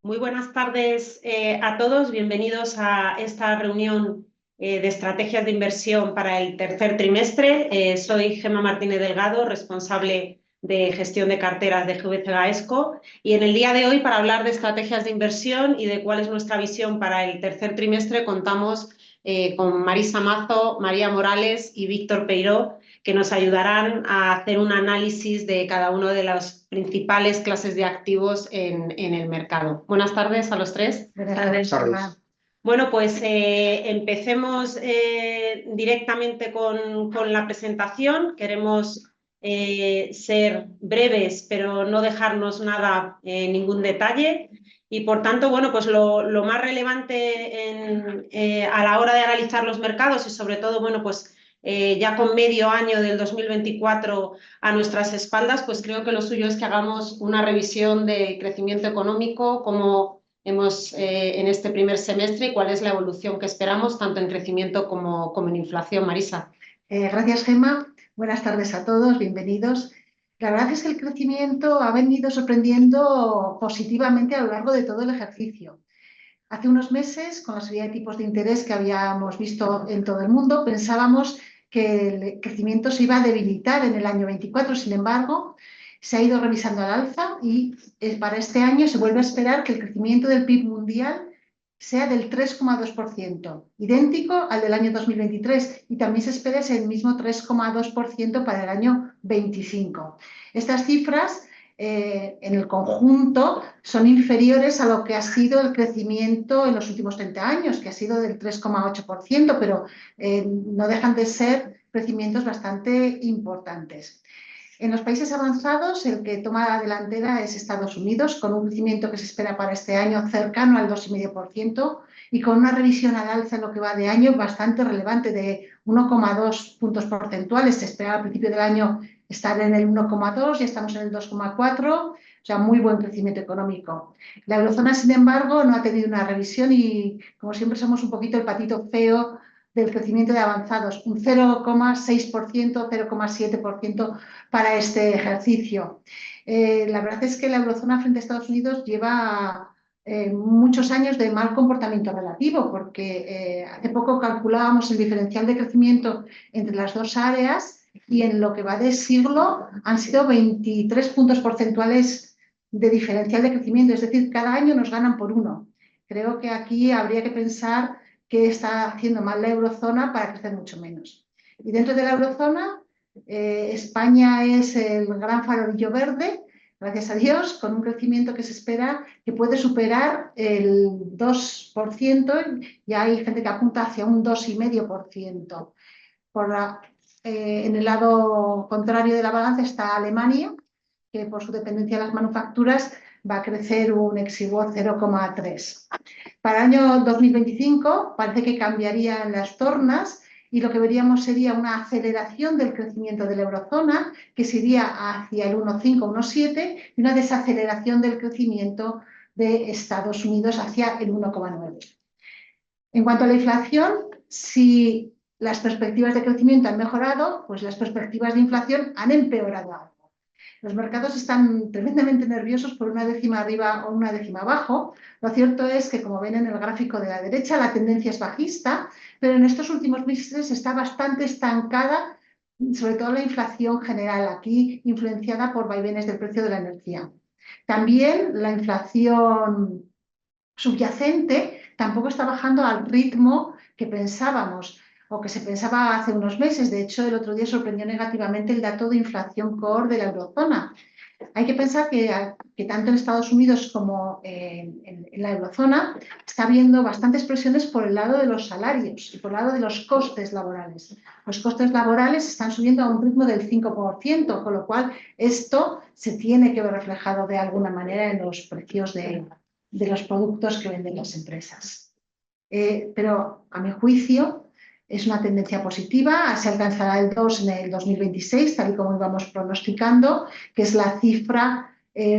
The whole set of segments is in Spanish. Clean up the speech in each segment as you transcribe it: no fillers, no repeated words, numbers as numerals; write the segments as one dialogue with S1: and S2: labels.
S1: Muy buenas tardes a todos. Bienvenidos a esta reunión de estrategias de inversión para el tercer trimestre. Soy Gemma Martínez Delgado, responsable de gestión de carteras de GVC Gaesco, y en el día de hoy, para hablar de estrategias de inversión y de cuál es nuestra visión para el tercer trimestre, contamos con Marisa Mazo, María Morales y Víctor Peiró, que nos ayudarán a hacer un análisis de cada una de las principales clases de activos en el mercado. Buenas tardes a los tres.
S2: Buenas tardes.
S1: Bueno, pues empecemos directamente con la presentación. Queremos ser breves, pero no dejarnos nada, ningún detalle. Y por tanto, bueno, pues lo más relevante a la hora de analizar los mercados y sobre todo, bueno, pues ya con medio año del 2024 a nuestras espaldas, pues creo que lo suyo es que hagamos una revisión de crecimiento económico, cómo hemos en este primer semestre y cuál es la evolución que esperamos, tanto en crecimiento como en inflación. Marisa.
S2: Gracias, Gemma. Buenas tardes a todos, bienvenidos. La verdad es que el crecimiento ha venido sorprendiendo positivamente a lo largo de todo el ejercicio. Hace unos meses, con la subida de tipos de interés que habíamos visto en todo el mundo, pensábamos que el crecimiento se iba a debilitar en el año 24. Sin embargo, se ha ido revisando al alza y para este año se vuelve a esperar que el crecimiento del PIB mundial sea del 3,2%, idéntico al del año 2023, y también se espera ese mismo 3,2% para el año 25. Estas cifras en el conjunto son inferiores a lo que ha sido el crecimiento en los últimos 30 años, que ha sido del 3,8%, pero no dejan de ser crecimientos bastante importantes. En los países avanzados, el que toma la delantera es Estados Unidos, con un crecimiento que se espera para este año cercano al 2,5% y con una revisión al alza en lo que va de año bastante relevante, de 1,2 puntos porcentuales. Se esperaba al principio del año estar en el 1,2, ya estamos en el 2,4, o sea, muy buen crecimiento económico. La eurozona, sin embargo, no ha tenido una revisión y, como siempre, somos un poquito el patito feo del crecimiento de avanzados, un 0,6%, 0,7% para este ejercicio. La verdad es que la eurozona frente a Estados Unidos lleva muchos años de mal comportamiento relativo, porque hace poco calculábamos el diferencial de crecimiento entre las dos áreas y en lo que va de siglo han sido 23 puntos porcentuales de diferencial de crecimiento, es decir, cada año nos ganan por uno. Creo que aquí habría que pensar qué está haciendo mal la eurozona para crecer mucho menos. Y dentro de la eurozona, España es el gran farolillo verde, gracias a Dios, con un crecimiento que se espera que puede superar el 2%, y hay gente que apunta hacia un 2,5%. En el lado contrario de la balanza está Alemania, que por su dependencia de las manufacturas va a crecer un exiguo 0,3%. Para el año 2025 parece que cambiarían las tornas y lo que veríamos sería una aceleración del crecimiento de la eurozona, que se iría hacia el 1,5, 1,7, y una desaceleración del crecimiento de Estados Unidos hacia el 1,9. En cuanto a la inflación, si las perspectivas de crecimiento han mejorado, pues las perspectivas de inflación han empeorado algo. Los mercados están tremendamente nerviosos por una décima arriba o una décima abajo. Lo cierto es que, como ven en el gráfico de la derecha, la tendencia es bajista, pero en estos últimos meses está bastante estancada, sobre todo la inflación general, aquí influenciada por vaivenes del precio de la energía. También la inflación subyacente tampoco está bajando al ritmo que pensábamos o que se pensaba hace unos meses. De hecho, el otro día sorprendió negativamente el dato de inflación core de la eurozona. Hay que pensar que tanto en Estados Unidos como en la eurozona está habiendo bastantes presiones por el lado de los salarios y por el lado de los costes laborales. Los costes laborales están subiendo a un ritmo del 5%, con lo cual esto se tiene que ver reflejado de alguna manera en los precios de los productos que venden las empresas. Pero a mi juicio es una tendencia positiva, se alcanzará el 2 en el 2026, tal y como íbamos pronosticando, que es la cifra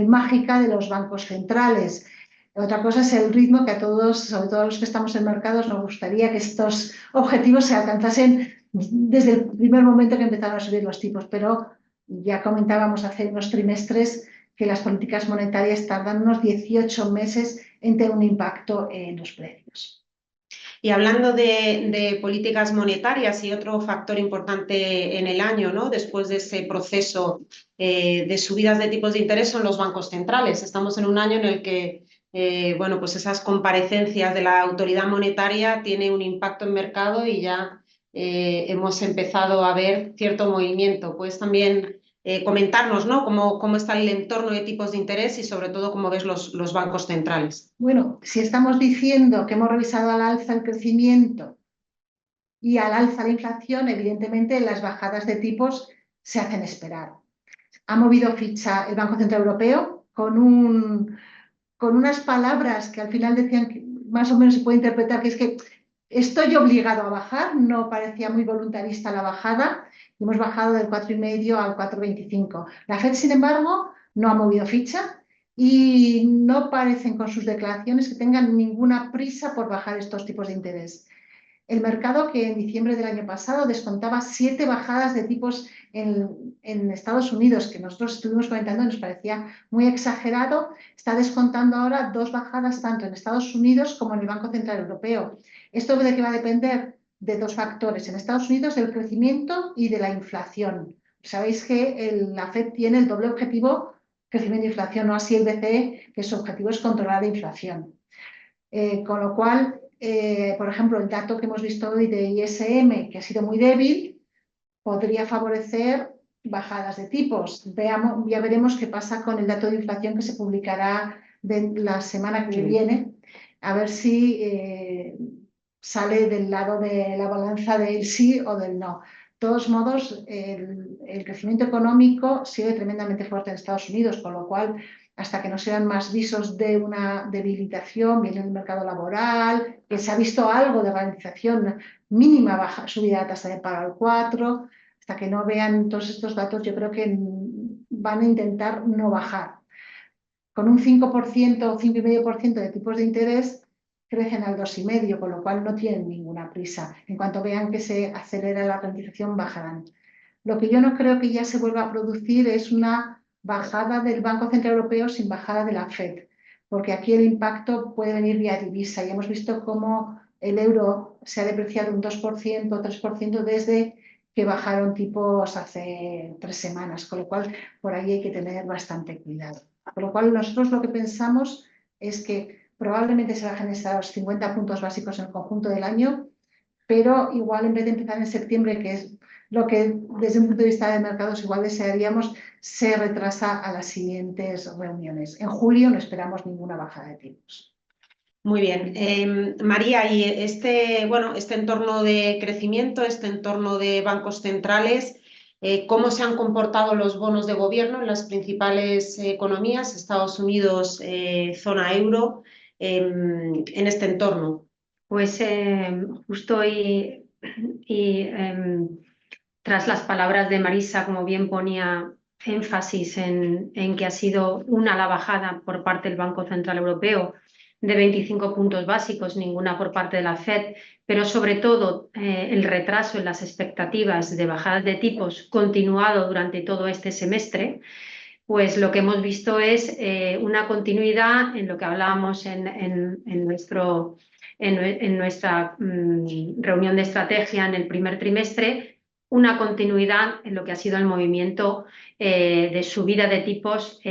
S2: mágica de los bancos centrales. Otra cosa es el ritmo que a todos, sobre todo a los que estamos en mercados, nos gustaría que estos objetivos se alcanzasen desde el primer momento que empezaron a subir los tipos, pero ya comentábamos hace unos trimestres que las políticas monetarias tardan unos 18 meses en tener un impacto en los precios.
S1: Y hablando de políticas monetarias y otro factor importante en el año, ¿no? Después de ese proceso de subidas de tipos de interés, son los bancos centrales. Estamos en un año en el que bueno, pues esas comparecencias de la autoridad monetaria tienen un impacto en mercado y ya hemos empezado a ver cierto movimiento. Pues también comentarnos, ¿no? Cómo está el entorno de tipos de interés y sobre todo cómo ves los bancos centrales.
S2: Bueno, si estamos diciendo que hemos revisado al alza el crecimiento y al alza la inflación, evidentemente las bajadas de tipos se hacen esperar. Ha movido ficha el Banco Central Europeo con unas palabras que al final decían que más o menos se puede interpretar que es que estoy obligado a bajar, no parecía muy voluntarista la bajada, hemos bajado del 4,5 al 4,25. La FED, sin embargo, no ha movido ficha y no parecen con sus declaraciones que tengan ninguna prisa por bajar estos tipos de interés. El mercado, que en diciembre del año pasado descontaba 7 bajadas de tipos en Estados Unidos, que nosotros estuvimos comentando y nos parecía muy exagerado, está descontando ahora 2 bajadas tanto en Estados Unidos como en el Banco Central Europeo. ¿Esto de qué va a depender? De 2 factores. En Estados Unidos, del crecimiento y de la inflación. Sabéis que la FED tiene el doble objetivo, crecimiento e inflación, no así el BCE, que su objetivo es controlar la inflación. Con lo cual, por ejemplo, el dato que hemos visto hoy de ISM, que ha sido muy débil, podría favorecer bajadas de tipos. Ya veremos qué pasa con el dato de inflación que se publicará la semana que viene, a ver si sale del lado de la balanza del sí o del no. De todos modos, el crecimiento económico sigue tremendamente fuerte en Estados Unidos, con lo cual, hasta que no sean más visos de una debilitación, viene el mercado laboral, que se ha visto algo de ralentización mínima, baja, subida de tasa de paro al 4%, hasta que no vean todos estos datos, yo creo que van a intentar no bajar. Con un 5% o 5,5% de tipos de interés, crecen al 2,5%, con lo cual no tienen ninguna prisa. En cuanto vean que se acelera la ralentización, bajarán. Lo que yo no creo que ya se vuelva a producir es una bajada del Banco Central Europeo sin bajada de la FED, porque aquí el impacto puede venir vía divisa y hemos visto cómo el euro se ha depreciado un 2% o 3% desde que bajaron tipos hace 3 semanas, con lo cual por ahí hay que tener bastante cuidado. Por lo cual nosotros lo que pensamos es que probablemente se bajen estos 50 puntos básicos en el conjunto del año, pero igual en vez de empezar en septiembre, que es lo que desde un punto de vista de mercados igual desearíamos, se retrasa a las siguientes reuniones. En julio no esperamos ninguna bajada de tipos.
S1: Muy bien. María, y bueno, este entorno de crecimiento, este entorno de bancos centrales, ¿cómo se han comportado los bonos de gobierno en las principales economías, Estados Unidos, zona euro, en este entorno?
S3: Pues justo tras las palabras de Marisa, como bien ponía énfasis en que ha sido una la bajada por parte del Banco Central Europeo de 25 puntos básicos, ninguna por parte de la FED, pero sobre todo el retraso en las expectativas de bajadas de tipos continuado durante todo este semestre, pues lo que hemos visto es una continuidad en lo que hablábamos en nuestra reunión de estrategia en el primer trimestre, una continuidad en lo que ha sido el movimiento de subida de tipos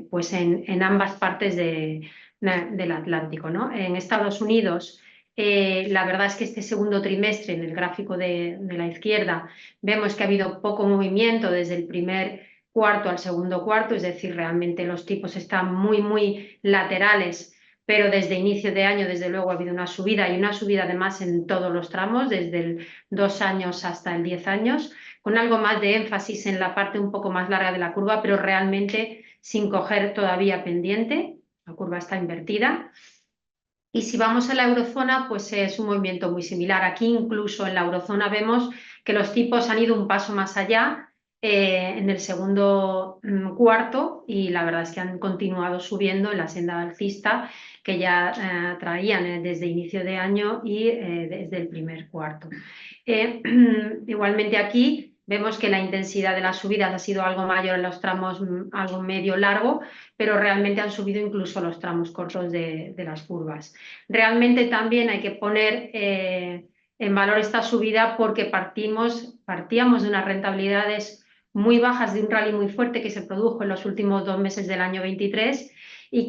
S3: pues en ambas partes del Atlántico, ¿no? En Estados Unidos, la verdad es que este segundo trimestre, en el gráfico de la izquierda, vemos que ha habido poco movimiento desde el primer cuarto al segundo cuarto, es decir, realmente los tipos están muy laterales, pero desde inicio de año, desde luego, ha habido una subida y una subida además en todos los tramos, desde el 2 años hasta el 10 años, con algo más de énfasis en la parte un poco más larga de la curva, pero realmente sin coger todavía pendiente. La curva está invertida. Y si vamos a la eurozona, pues es un movimiento muy similar. Aquí incluso en la eurozona vemos que los tipos han ido un paso más allá en el segundo cuarto y la verdad es que han continuado subiendo en la senda alcista que ya traían desde inicio de año y desde el primer cuarto. Igualmente aquí vemos que la intensidad de las subidas ha sido algo mayor en los tramos algo medio largo, pero realmente han subido incluso los tramos cortos de las curvas. Realmente también hay que poner en valor esta subida porque partíamos de unas rentabilidades muy bajas de un rally muy fuerte que se produjo en los últimos 2 meses del año 23 y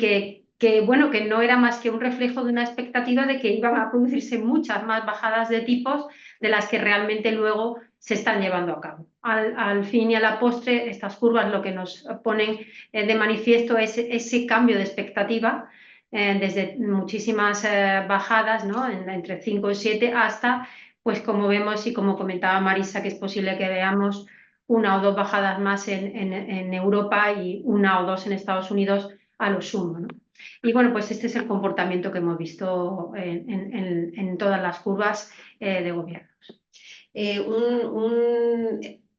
S3: bueno, que no era más que un reflejo de una expectativa de que iban a producirse muchas más bajadas de tipos de las que realmente luego se están llevando a cabo. Al fin y a la postre, estas curvas lo que nos ponen de manifiesto es ese cambio de expectativa desde muchísimas bajadas, ¿no? Entre 5 y 7 hasta, pues como vemos y como comentaba Marisa, que es posible que veamos 1 o 2 bajadas más en Europa y 1 o 2 en Estados Unidos a lo sumo, ¿no? Y bueno, pues este es el comportamiento que hemos visto en todas las curvas de gobiernos.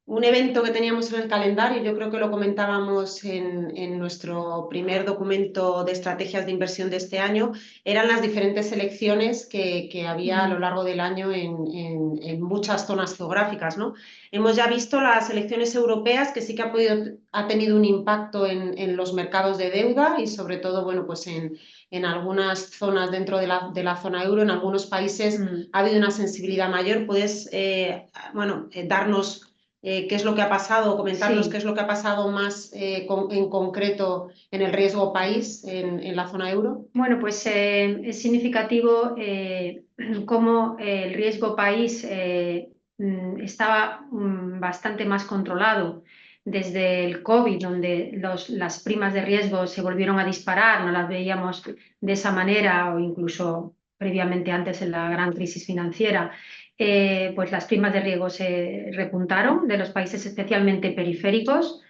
S1: Un evento que teníamos en el calendario, yo creo que lo comentábamos en nuestro primer documento de estrategias de inversión de este año, eran las diferentes elecciones que había a lo largo del año en muchas zonas geográficas, ¿no? Hemos ya visto las elecciones europeas, que sí que ha tenido un impacto en los mercados de deuda y sobre todo, bueno, pues en algunas zonas dentro de la zona euro, en algunos países ha habido una sensibilidad mayor. ¿Puedes darnos qué es lo que ha pasado, comentarnos
S3: Sí.
S1: qué es lo que ha pasado más en concreto en el riesgo país en la zona euro?
S3: Bueno, pues es significativo cómo el riesgo país estaba bastante más controlado desde el COVID, donde las primas de riesgo se volvieron a disparar, no las veíamos de esa manera o incluso previamente antes en la gran crisis financiera. Pues las primas de riesgo se repuntaron de los países especialmente periféricos.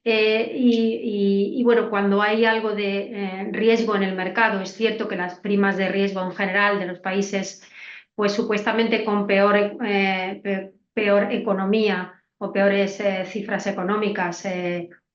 S3: Bueno, cuando hay algo de riesgo en el mercado, es cierto que las primas de riesgo en general de los países, pues supuestamente con peor economía o peores cifras económicas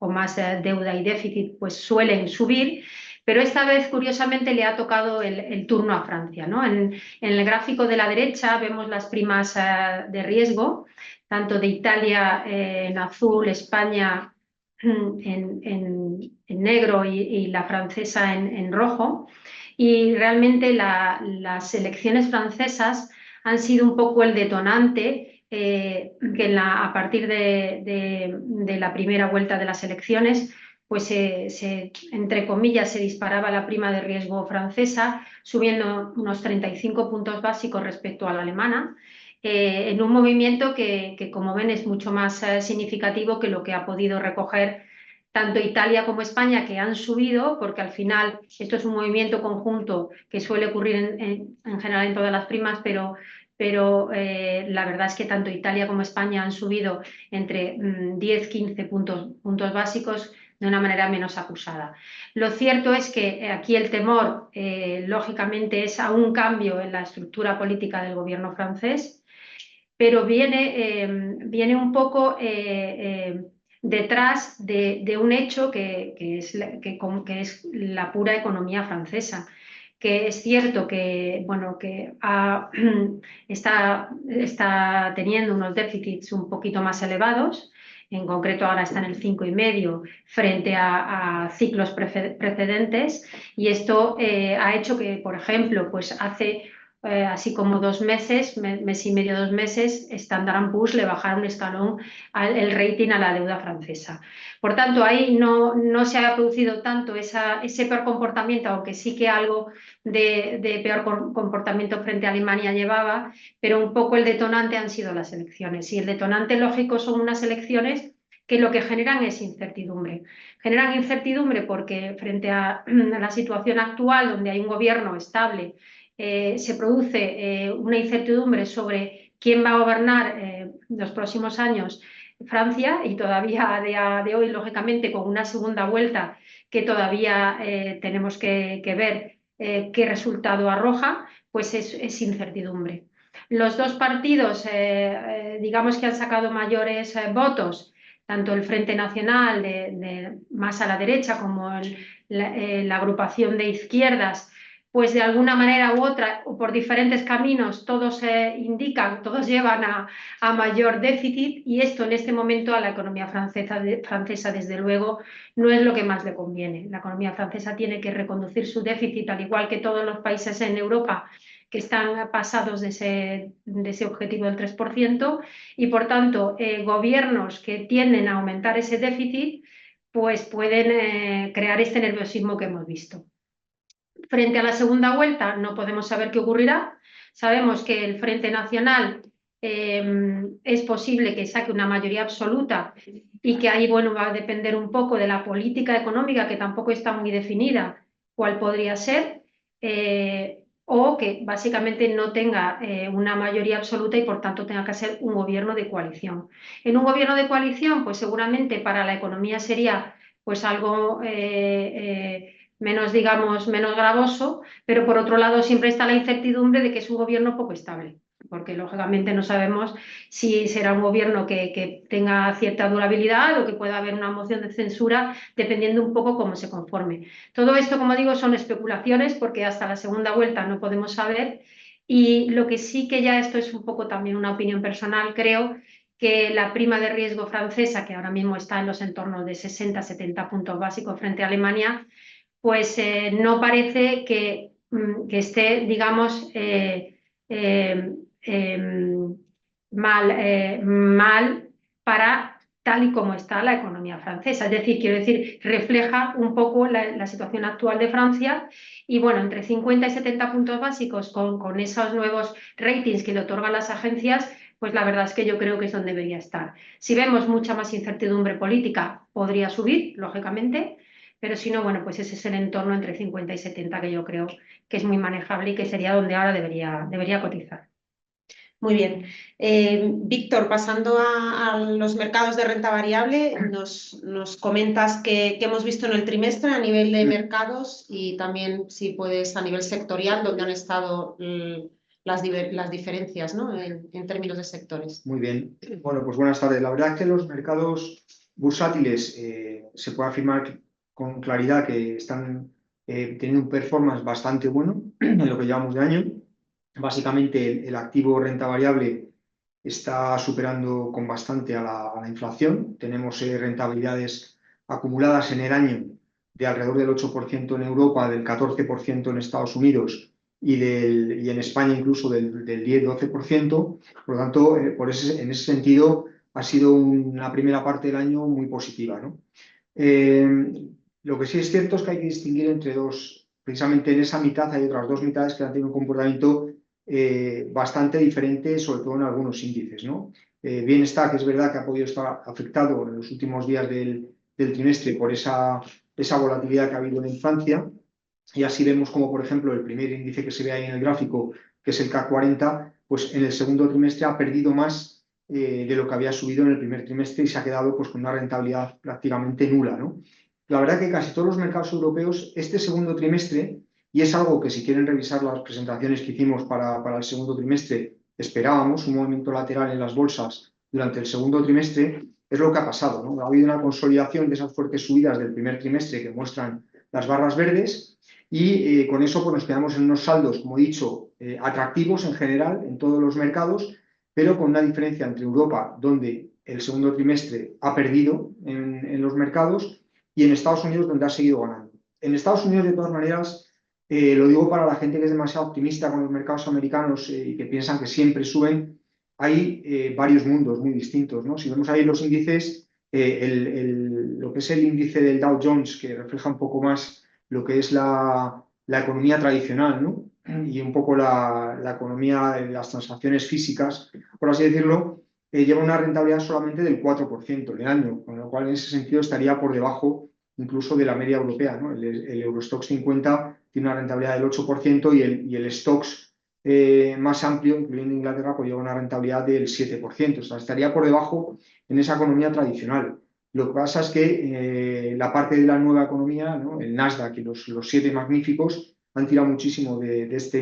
S3: o más deuda y déficit, pues suelen subir. Pero esta vez, curiosamente, le ha tocado el turno a Francia, ¿no? En el gráfico de la derecha vemos las primas de riesgo, tanto de Italia en azul, España en negro y la francesa en rojo. Y realmente las elecciones francesas han sido un poco el detonante que a partir de la primera vuelta de las elecciones, pues entre comillas, se disparaba la prima de riesgo francesa, subiendo unos 35 puntos básicos respecto a la alemana, en un movimiento que, como ven, es mucho más significativo que lo que ha podido recoger tanto Italia como España, que han subido, porque al final esto es un movimiento conjunto que suele ocurrir en general en todas las primas, pero la verdad es que tanto Italia como España han subido entre 10-15 puntos básicos de una manera menos acusada. Lo cierto es que aquí el temor, lógicamente, es a un cambio en la estructura política del gobierno francés, pero viene un poco detrás de un hecho que es la pura economía francesa, que es cierto que, bueno, que está teniendo unos déficits un poquito más elevados. En concreto ahora está en el 5,5 frente a ciclos precedentes, y esto ha hecho que, por ejemplo, pues hace así como 2 meses, mes y medio, 2 meses, Standard & Poor's le bajaron un escalón el rating a la deuda francesa. Por tanto, ahí no se ha producido tanto ese peor comportamiento, aunque sí que algo de peor comportamiento frente a Alemania llevaba, pero un poco el detonante han sido las elecciones. Y el detonante lógico son unas elecciones que lo que generan es incertidumbre. Generan incertidumbre porque frente a la situación actual, donde hay un gobierno estable, se produce una incertidumbre sobre quién va a gobernar los próximos años Francia, y todavía a día de hoy, lógicamente, con una segunda vuelta que todavía tenemos que ver qué resultado arroja, pues es incertidumbre. Los dos partidos, digamos que han sacado mayores votos, tanto el Frente Nacional más a la derecha como la agrupación de izquierdas, pues de alguna manera u otra, o por diferentes caminos, todos indican, todos llevan a mayor déficit, y esto en este momento a la economía francesa, desde luego, no es lo que más le conviene. La economía francesa tiene que reconducir su déficit, al igual que todos los países en Europa que están pasados de ese objetivo del 3%, y por tanto gobiernos que tienden a aumentar ese déficit pues pueden crear este nerviosismo que hemos visto. Frente a la segunda vuelta no podemos saber qué ocurrirá. Sabemos que el Frente Nacional es posible que saque una mayoría absoluta, y que ahí bueno, va a depender un poco de la política económica, que tampoco está muy definida cuál podría ser, o que básicamente no tenga una mayoría absoluta y por tanto tenga que ser un gobierno de coalición. En un gobierno de coalición, pues seguramente para la economía sería pues algo menos, digamos, menos gravoso, pero por otro lado siempre está la incertidumbre de que es un gobierno poco estable, porque lógicamente no sabemos si será un gobierno que tenga cierta durabilidad o que pueda haber una moción de censura, dependiendo un poco cómo se conforme. Todo esto, como digo, son especulaciones, porque hasta la segunda vuelta no podemos saber, y lo que sí que ya esto es un poco también una opinión personal, creo que la prima de riesgo francesa, que ahora mismo está en los entornos de 60-70 puntos básicos frente a Alemania, pues no parece que esté, digamos, mal para tal y como está la economía francesa. Es decir, quiero decir, refleja un poco la situación actual de Francia, y bueno, entre 50 y 70 puntos básicos con esos nuevos ratings que le otorgan las agencias, pues la verdad es que yo creo que es donde debería estar. Si vemos mucha más incertidumbre política, podría subir, lógicamente, pero si no, bueno, pues ese es el entorno entre 50 y 70 que yo creo que es muy manejable y que sería donde ahora debería cotizar.
S1: Muy bien. Víctor, pasando a los mercados de renta variable, nos comentas qué hemos visto en el trimestre a nivel de mercados, y también, si puedes, a nivel sectorial, dónde han estado las diferencias, ¿no? en términos de sectores.
S4: Muy bien. Bueno, pues buenas tardes. La verdad es que los mercados bursátiles se puede afirmar con claridad que están teniendo un performance bastante bueno en lo que llevamos de año. Básicamente el activo renta variable está superando con bastante a la inflación. Tenemos rentabilidades acumuladas en el año de alrededor del 8% en Europa, del 14% en Estados Unidos y en España incluso del 10-12%. Por lo tanto, en ese sentido ha sido una primera parte del año muy positiva, ¿no? Lo que sí es cierto es que hay que distinguir entre dos. Precisamente en esa mitad hay otras dos mitades que han tenido un comportamiento bastante diferente, sobre todo en algunos índices, ¿no? Bien está que es verdad que ha podido estar afectado en los últimos días del trimestre por esa volatilidad que ha habido en Francia, y así vemos como, por ejemplo, el primer índice que se ve ahí en el gráfico, que es el CAC 40, pues en el segundo trimestre ha perdido más de lo que había subido en el primer trimestre, y se ha quedado pues con una rentabilidad prácticamente nula, ¿no? La verdad que casi todos los mercados europeos este segundo trimestre, y es algo que si quieren revisar las presentaciones que hicimos para el segundo trimestre, esperábamos un movimiento lateral en las bolsas durante el segundo trimestre, es lo que ha pasado, ¿no? Ha habido una consolidación de esas fuertes subidas del primer trimestre que muestran las barras verdes, y con eso pues nos quedamos en unos saldos, como he dicho, atractivos en general en todos los mercados, pero con una diferencia entre Europa, donde el segundo trimestre ha perdido en los mercados, y en Estados Unidos, donde ha seguido ganando. En Estados Unidos, de todas maneras, lo digo para la gente que es demasiado optimista con los mercados americanos y que piensan que siempre suben, hay varios mundos muy distintos, ¿no? Si vemos ahí los índices, lo que es el índice del Dow Jones, que refleja un poco más lo que es la economía tradicional, ¿no? Y un poco la economía de las transacciones físicas, por así decirlo, lleva una rentabilidad solamente del 4% en el año, con lo cual en ese sentido estaría por debajo incluso de la media europea, ¿no? El Eurostoxx 50 tiene una rentabilidad del 8%, y el Stoxx más amplio, incluyendo Inglaterra, pues lleva una rentabilidad del 7%. O sea, estaría por debajo en esa economía tradicional. Lo que pasa es que la parte de la nueva economía, ¿no? El Nasdaq y los 7 magníficos han tirado muchísimo de este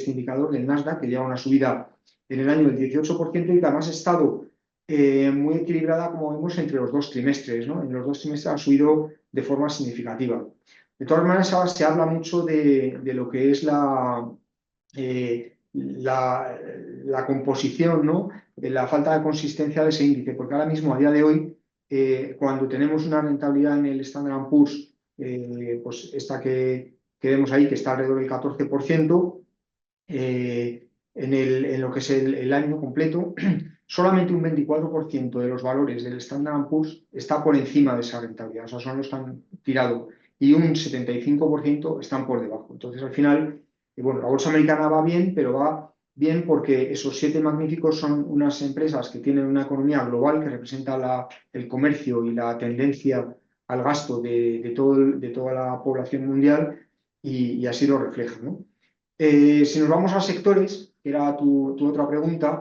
S4: indicador del Nasdaq, que lleva una subida en el año del 18%, y que además ha estado muy equilibrada, como vemos, entre los dos trimestres, ¿no? En los dos trimestres ha subido de forma significativa. De todas maneras, ahora se habla mucho de lo que es la composición, ¿no? La falta de consistencia de ese índice, porque ahora mismo, a día de hoy, cuando tenemos una rentabilidad en el Standard & Poor's, pues esta que vemos ahí, que está alrededor del 14%, en lo que es el año completo, solamente un 24% de los valores del Standard & Poor's está por encima de esa rentabilidad, o sea, son los que han tirado, y un 75% están por debajo. Entonces, al final, bueno, la bolsa americana va bien, pero va bien porque esos 7 magníficos son unas empresas que tienen una economía global que representa el comercio y la tendencia al gasto de toda la población mundial, y así lo refleja, ¿no? Si nos vamos a sectores, que era tu otra pregunta,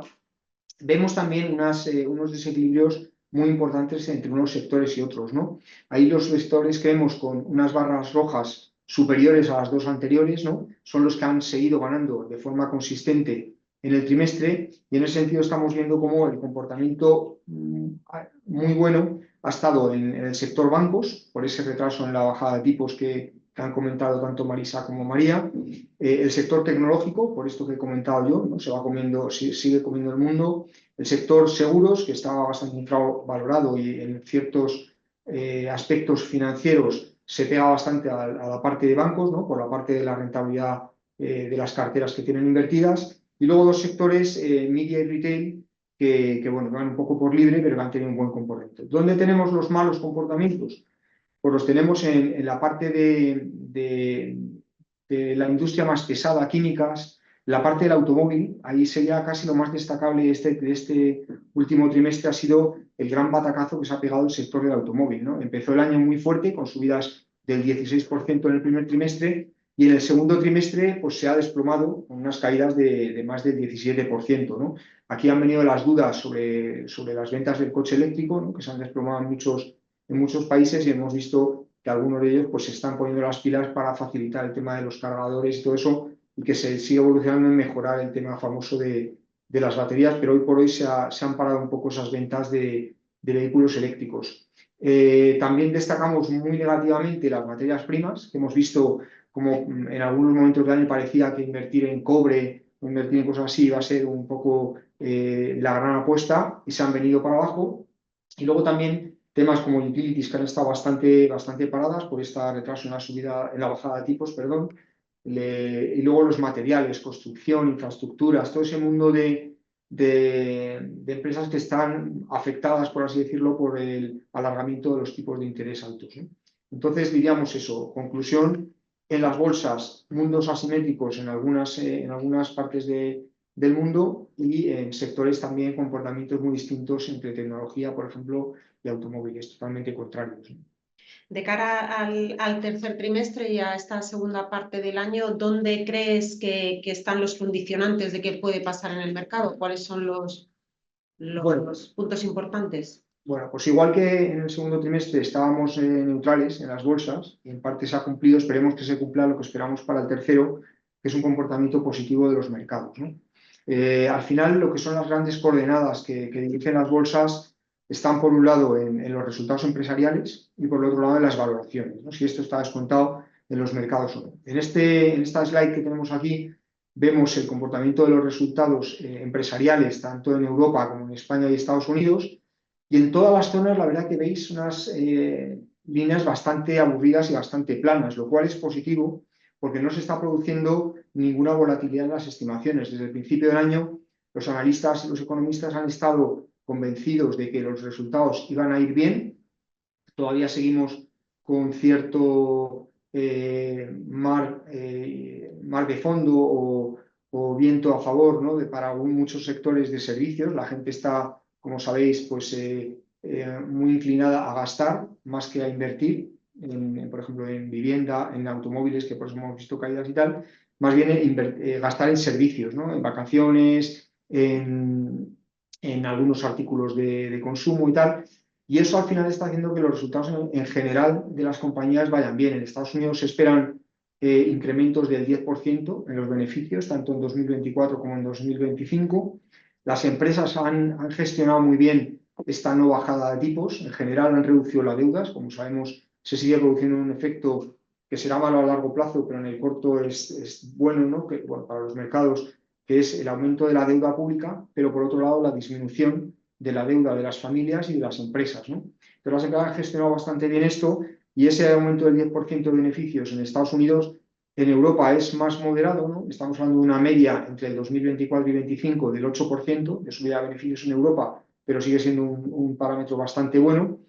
S4: vemos también unos desequilibrios muy importantes entre unos sectores y otros, ¿no? Ahí los sectores que vemos con unas barras rojas superiores a las 2 anteriores, ¿no? Son los que han seguido ganando de forma consistente en el trimestre, y en ese sentido estamos viendo cómo el comportamiento muy bueno ha estado en el sector bancos, por ese retraso en la bajada de tipos que han comentado tanto Marisa como María, el sector tecnológico, por esto que he comentado yo, ¿no? Sigue comiendo el mundo, el sector seguros, que estaba bastante infravalorado y en ciertos aspectos financieros se pega bastante a la parte de bancos, ¿no? Por la parte de la rentabilidad de las carteras que tienen invertidas, y luego 2 sectores, media y retail, que bueno, van un poco por libre, pero que han tenido un buen comportamiento. ¿Dónde tenemos los malos comportamientos? Pues los tenemos en la parte de la industria más pesada, químicas, la parte del automóvil. Ahí sería casi lo más destacable de este último trimestre, ha sido el gran batacazo que se ha pegado el sector del automóvil, ¿no? Empezó el año muy fuerte, con subidas del 16% en el primer trimestre, y en el segundo trimestre pues, se ha desplomado con unas caídas de más del 17%, ¿no? Aquí han venido las dudas sobre las ventas del coche eléctrico, ¿no? Que se han desplomado en muchos países, y hemos visto que algunos de ellos pues, se están poniendo las pilas para facilitar el tema de los cargadores y todo eso, y que se sigue evolucionando en mejorar el tema famoso de las baterías, pero hoy por hoy se han parado un poco esas ventas de vehículos eléctricos. También destacamos muy negativamente las materias primas, que hemos visto como en algunos momentos del año parecía que invertir en cobre o invertir en cosas así iba a ser un poco la gran apuesta, y se han venido para abajo. Y luego también temas como utilities, que han estado bastante paradas por este retraso en la bajada de tipos, perdón. Y luego los materiales, construcción, infraestructuras, todo ese mundo de empresas que están afectadas, por así decirlo, por el alargamiento de los tipos de interés altos, ¿no? Entonces diríamos eso, conclusión: en las bolsas, mundos asimétricos en algunas partes del mundo, y en sectores también comportamientos muy distintos entre tecnología, por ejemplo, y automóviles, totalmente contrarios, ¿no?
S1: De cara al tercer trimestre y a esta segunda parte del año, ¿dónde crees que están los condicionantes de qué puede pasar en el mercado? ¿Cuáles son los puntos importantes?
S4: Bueno, pues igual que en el segundo trimestre estábamos neutrales en las bolsas, y en parte se ha cumplido, esperemos que se cumpla lo que esperamos para el tercero, que es un comportamiento positivo de los mercados, ¿no? Al final, lo que son las grandes coordenadas que dirigen las bolsas están, por un lado, en los resultados empresariales, y por el otro lado en las valoraciones, ¿no? Si esto está descontado en los mercados o no. En esta slide que tenemos aquí vemos el comportamiento de los resultados empresariales, tanto en Europa como en España y Estados Unidos, y en todas las zonas la verdad que veis unas líneas bastante aburridas y bastante planas, lo cual es positivo porque no se está produciendo ninguna volatilidad en las estimaciones. Desde el principio del año, los analistas y los economistas han estado convencidos de que los resultados iban a ir bien. Todavía seguimos con cierto mar de fondo o viento a favor, ¿no? Para muchos sectores de servicios. La gente está, como sabéis, pues, muy inclinada a gastar más que a invertir, por ejemplo, en vivienda, en automóviles, que por eso hemos visto caídas y tal, más bien gastar en servicios, ¿no? En vacaciones, en algunos artículos de consumo y tal. Y eso al final está haciendo que los resultados en general de las compañías vayan bien. En Estados Unidos se esperan incrementos del 10% en los beneficios, tanto en 2024 como en 2025. Las empresas han gestionado muy bien esta no bajada de tipos. En general han reducido las deudas. Como sabemos, se sigue produciendo un efecto que será malo a largo plazo, pero en el corto es bueno, ¿no? Bueno, para los mercados, que es el aumento de la deuda pública, pero por otro lado la disminución de la deuda de las familias y de las empresas, ¿no? Entonces las empresas han gestionado bastante bien esto y ese aumento del 10% de beneficios en Estados Unidos, en Europa es más moderado, ¿no? Estamos hablando de una media entre el 2024 y 2025 del 8% de subida de beneficios en Europa, pero sigue siendo un parámetro bastante bueno.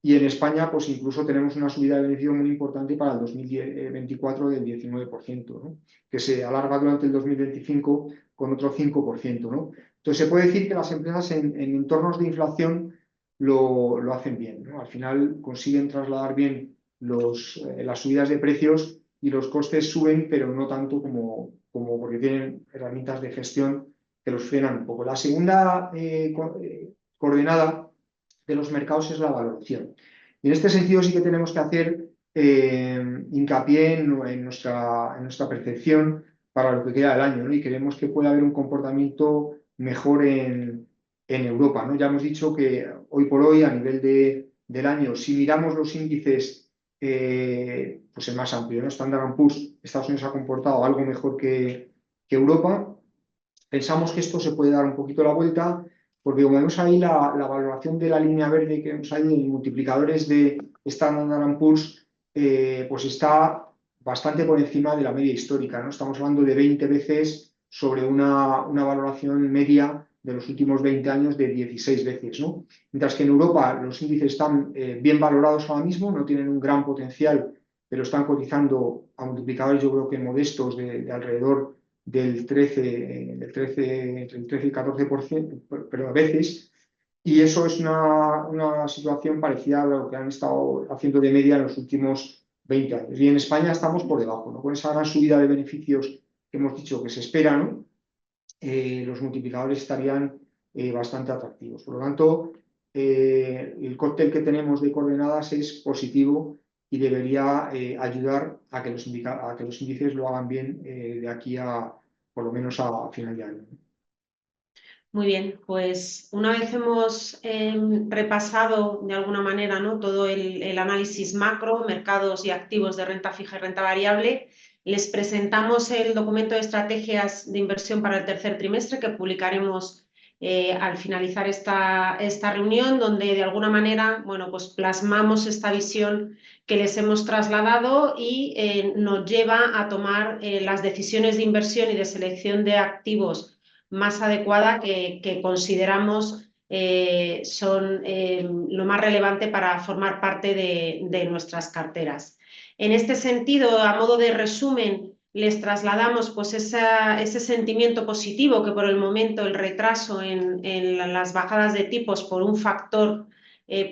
S4: Y en España, pues incluso tenemos una subida de beneficios muy importante para el 2024 del 19%, ¿no? Que se alarga durante el 2025 con otro 5%, ¿no? Entonces se puede decir que las empresas en entornos de inflación lo hacen bien, ¿no? Al final consiguen trasladar bien las subidas de precios y los costes suben, pero no tanto como porque tienen herramientas de gestión que los frenan un poco. La segunda coordenada de los mercados es la valoración. Y en este sentido sí que tenemos que hacer hincapié en nuestra percepción para lo que queda del año, ¿no? Y queremos que pueda haber un comportamiento mejor en Europa, ¿no? Ya hemos dicho que hoy por hoy, a nivel del año, si miramos los índices, pues el más amplio, ¿no? Standard & Poor's, Estados Unidos ha comportado algo mejor que Europa. Pensamos que esto se puede dar un poquito la vuelta, porque como vemos ahí la valoración de la línea verde que vemos ahí en multiplicadores de Standard & Poor's, pues está bastante por encima de la media histórica, ¿no? Estamos hablando de 20 veces sobre una valoración media de los últimos 20 años de 16 veces, ¿no? Mientras que en Europa los índices están bien valorados ahora mismo, no tienen un gran potencial, pero están cotizando a multiplicadores yo creo que modestos de alrededor del 13, entre el 13 y 14%, pero a veces, y eso es una situación parecida a lo que han estado haciendo de media en los últimos 20 años. Y en España estamos por debajo, ¿no? Con esa gran subida de beneficios que hemos dicho que se espera, ¿no? Los multiplicadores estarían bastante atractivos. Por lo tanto, el cóctel que tenemos de coordenadas es positivo y debería ayudar a que los índices lo hagan bien de aquí a por lo menos a final de año.
S1: Muy bien, pues una vez hemos repasado de alguna manera, ¿no?, todo el análisis macro, mercados y activos de renta fija y renta variable, les presentamos el documento de estrategias de inversión para el tercer trimestre que publicaremos al finalizar esta reunión, donde de alguna manera, bueno, pues plasmamos esta visión que les hemos trasladado y nos lleva a tomar las decisiones de inversión y de selección de activos más adecuada que consideramos son lo más relevante para formar parte de nuestras carteras. En este sentido, a modo de resumen, les trasladamos pues ese sentimiento positivo que por el momento el retraso en las bajadas de tipos por un factor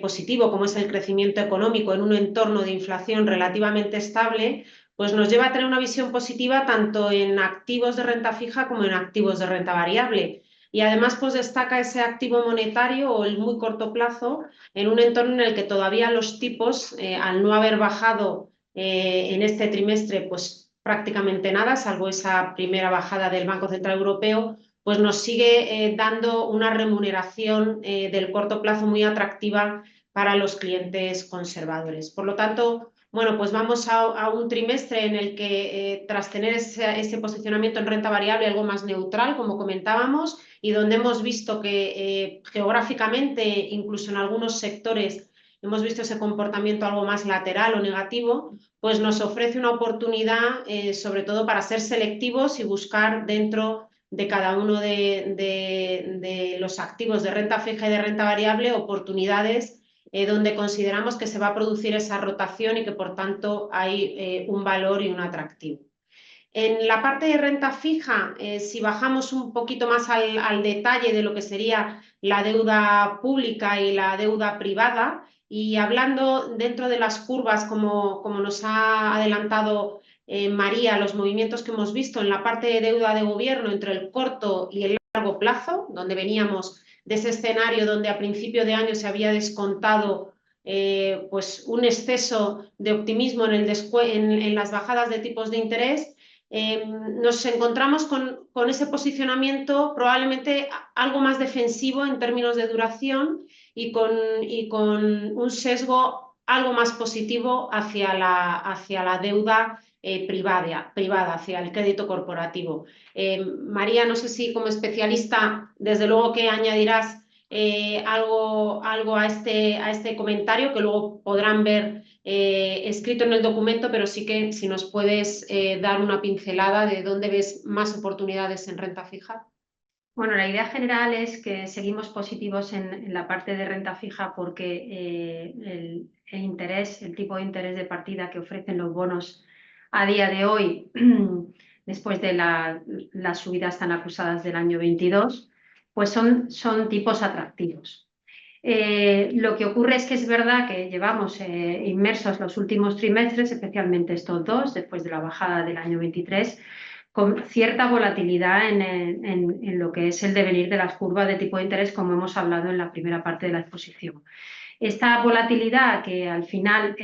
S1: positivo como es el crecimiento económico en un entorno de inflación relativamente estable, pues nos lleva a tener una visión positiva tanto en activos de renta fija como en activos de renta variable. Y además pues destaca ese activo monetario o el muy corto plazo en un entorno en el que todavía los tipos, al no haber bajado en este trimestre pues prácticamente nada, salvo esa primera bajada del Banco Central Europeo, pues nos sigue dando una remuneración del corto plazo muy atractiva para los clientes conservadores. Por lo tanto, bueno, pues vamos a un trimestre en el que tras tener ese posicionamiento en renta variable algo más neutral, como comentábamos, y donde hemos visto que geográficamente, incluso en algunos sectores, hemos visto ese comportamiento algo más lateral o negativo, pues nos ofrece una oportunidad sobre todo para ser selectivos y buscar dentro de cada uno de los activos de renta fija y de renta variable oportunidades donde consideramos que se va a producir esa rotación y que por tanto hay un valor y un atractivo. En la parte de renta fija, si bajamos un poquito más al detalle de lo que sería la deuda pública y la deuda privada, y hablando dentro de las curvas, como nos ha adelantado María, los movimientos que hemos visto en la parte de deuda de gobierno entre el corto y el largo plazo, donde veníamos de ese escenario donde a principio de año se había descontado pues un exceso de optimismo en las bajadas de tipos de interés, nos encontramos con ese posicionamiento probablemente algo más defensivo en términos de duración y con un sesgo algo más positivo hacia la deuda privada, hacia el crédito corporativo. María, no sé si como especialista, desde luego que añadirás algo a este comentario que luego podrán ver escrito en el documento, pero sí que si nos puedes dar una pincelada de dónde ves más oportunidades en renta fija.
S3: Bueno, la idea general es que seguimos positivos en la parte de renta fija porque el tipo de interés de partida que ofrecen los bonos a día de hoy, después de las subidas tan acusadas del año 22, pues son tipos atractivos. Lo que ocurre es que es verdad que llevamos inmersos los últimos trimestres, especialmente estos dos, después de la bajada del año 23, con cierta volatilidad en lo que es el devenir de las curvas de tipo de interés, como hemos hablado en la primera parte de la exposición. Esta volatilidad que al final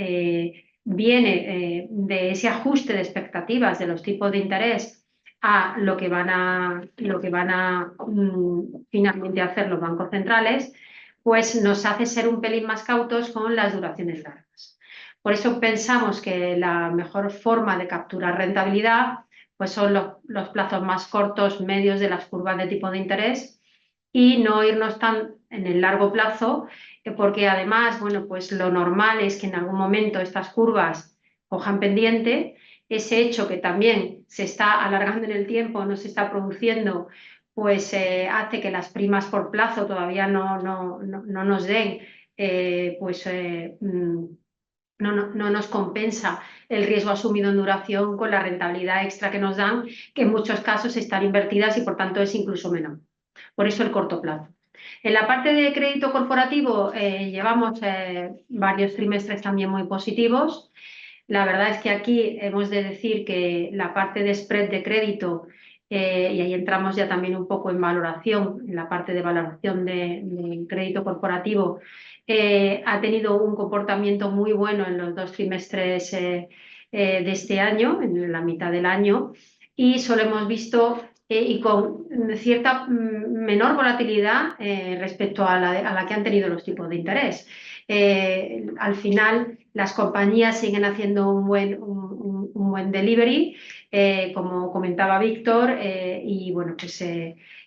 S3: viene de ese ajuste de expectativas de los tipos de interés a lo que van a finalmente hacer los bancos centrales, pues nos hace ser un pelín más cautos con las duraciones largas. Por eso pensamos que la mejor forma de capturar rentabilidad pues son los plazos más cortos, medios de las curvas de tipo de interés y no irnos tan en el largo plazo, porque además, bueno, pues lo normal es que en algún momento estas curvas cojan pendiente. Ese hecho que también se está alargando en el tiempo, no se está produciendo, pues hace que las primas por plazo todavía no nos den, no nos compensa el riesgo asumido en duración con la rentabilidad extra que nos dan, que en muchos casos están invertidas y por tanto es incluso menor. Por eso el corto plazo. En la parte de crédito corporativo llevamos varios trimestres también muy positivos. La verdad es que aquí hemos de decir que la parte de spread de crédito, y ahí entramos ya también un poco en valoración, en la parte de valoración de crédito corporativo, ha tenido un comportamiento muy bueno en los dos trimestres de este año, en la mitad del año, y solo hemos visto y con cierta menor volatilidad respecto a la que han tenido los tipos de interés. Al final, las compañías siguen haciendo un buen delivery, como comentaba Víctor, y bueno, pues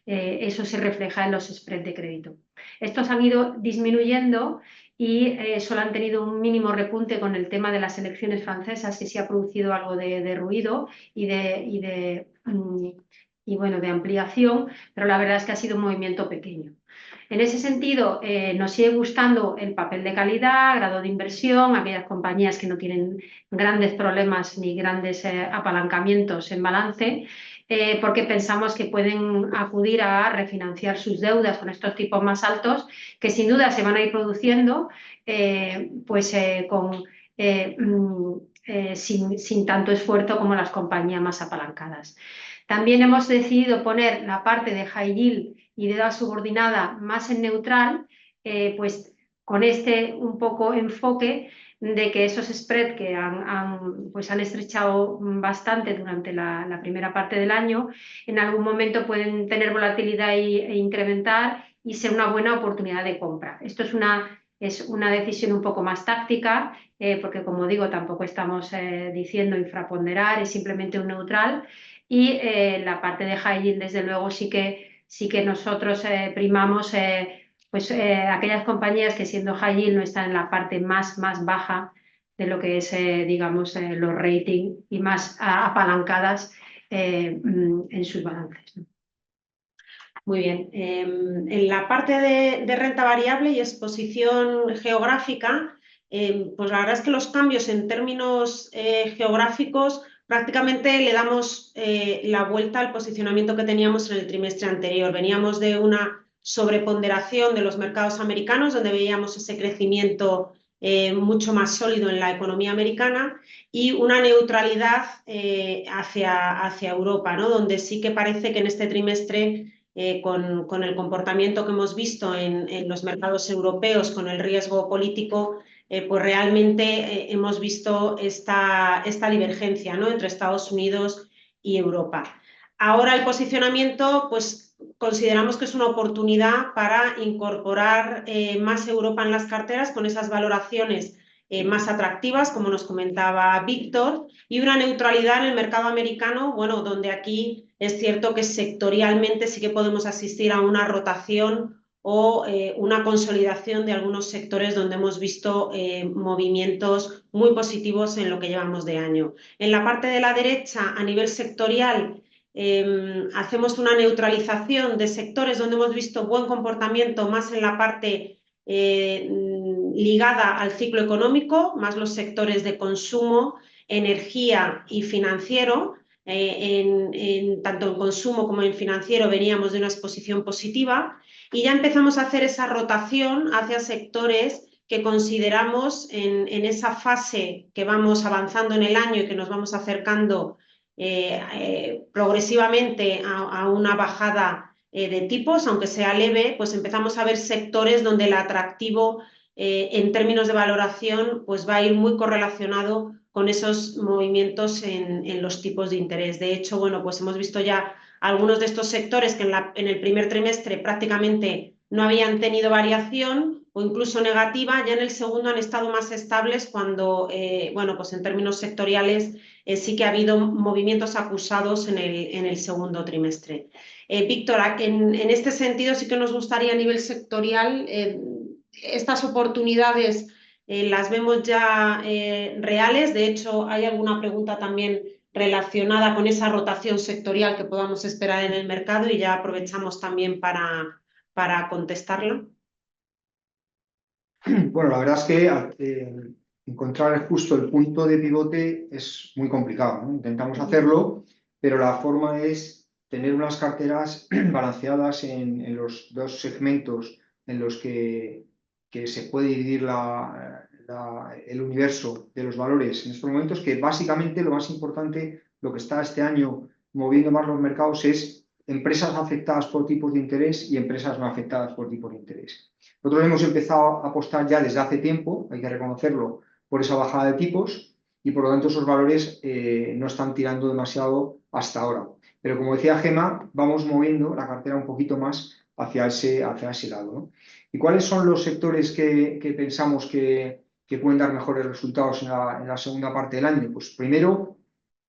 S3: eso se refleja en los spreads de crédito. Estos han ido disminuyendo y solo han tenido un mínimo repunte con el tema de las elecciones francesas, que sí ha producido algo de ruido y de ampliación, pero la verdad es que ha sido un movimiento pequeño. En ese sentido, nos sigue gustando el papel de calidad, grado de inversión, aquellas compañías que no tienen grandes problemas ni grandes apalancamientos en balance, porque pensamos que pueden acudir a refinanciar sus deudas con estos tipos más altos, que sin duda se van a ir produciendo sin tanto esfuerzo como las compañías más apalancadas. También hemos decidido poner la parte de high yield y deuda subordinada más en neutral, pues con este un poco enfoque de que esos spreads que han estrechado bastante durante la primera parte del año, en algún momento pueden tener volatilidad e incrementar y ser una buena oportunidad de compra. Esto es una decisión un poco más táctica, porque como digo, tampoco estamos diciendo infraponderar, es simplemente un neutral. Y la parte de high yield, desde luego, sí que nosotros primamos aquellas compañías que siendo high yield no están en la parte más baja de lo que es, los rating y más apalancadas en sus balances.
S1: Muy bien. En la parte de renta variable y exposición geográfica, pues la verdad es que los cambios en términos geográficos prácticamente le damos la vuelta al posicionamiento que teníamos en el trimestre anterior. Veníamos de una sobreponderación de los mercados americanos, donde veíamos ese crecimiento mucho más sólido en la economía americana, y una neutralidad hacia Europa, ¿no? Donde sí que parece que en este trimestre, con el comportamiento que hemos visto en los mercados europeos, con el riesgo político, pues realmente hemos visto esta divergencia, ¿no?, entre Estados Unidos y Europa. Ahora el posicionamiento, pues consideramos que es una oportunidad para incorporar más Europa en las carteras, con esas valoraciones más atractivas, como nos comentaba Víctor, y una neutralidad en el mercado americano, bueno, donde aquí es cierto que sectorialmente sí que podemos asistir a una rotación o una consolidación de algunos sectores donde hemos visto movimientos muy positivos en lo que llevamos de año. En la parte de la derecha, a nivel sectorial, hacemos una neutralización de sectores donde hemos visto buen comportamiento más en la parte ligada al ciclo económico, más los sectores de consumo, energía y financiero. Tanto en consumo como en financiero veníamos de una exposición positiva y ya empezamos a hacer esa rotación hacia sectores que consideramos en esa fase que vamos avanzando en el año y que nos vamos acercando progresivamente a una bajada de tipos, aunque sea leve, pues empezamos a ver sectores donde el atractivo en términos de valoración pues va a ir muy correlacionado con esos movimientos en los tipos de interés. De hecho, bueno, pues hemos visto ya algunos de estos sectores que en el primer trimestre prácticamente no habían tenido variación o incluso negativa, ya en el segundo han estado más estables cuando, bueno, pues en términos sectoriales sí que ha habido movimientos acusados en el segundo trimestre. Víctor, en este sentido sí que nos gustaría a nivel sectorial, estas oportunidades las vemos ya reales. De hecho, hay alguna pregunta también relacionada con esa rotación sectorial que podamos esperar en el mercado y ya aprovechamos también para contestarla.
S4: Bueno, la verdad es que encontrar justo el punto de pivote es muy complicado, ¿no? Intentamos hacerlo, pero la forma es tener unas carteras balanceadas en los dos segmentos en los que se puede dividir el universo de los valores en estos momentos, que básicamente lo más importante, lo que está este año moviendo más los mercados es empresas afectadas por tipos de interés y empresas no afectadas por tipos de interés. Nosotros hemos empezado a apostar ya desde hace tiempo, hay que reconocerlo, por esa bajada de tipos y por lo tanto esos valores no están tirando demasiado hasta ahora. Pero como decía Gemma, vamos moviendo la cartera un poquito más hacia ese lado, ¿no? ¿Y cuáles son los sectores que pensamos que pueden dar mejores resultados en la segunda parte del año? Pues primero,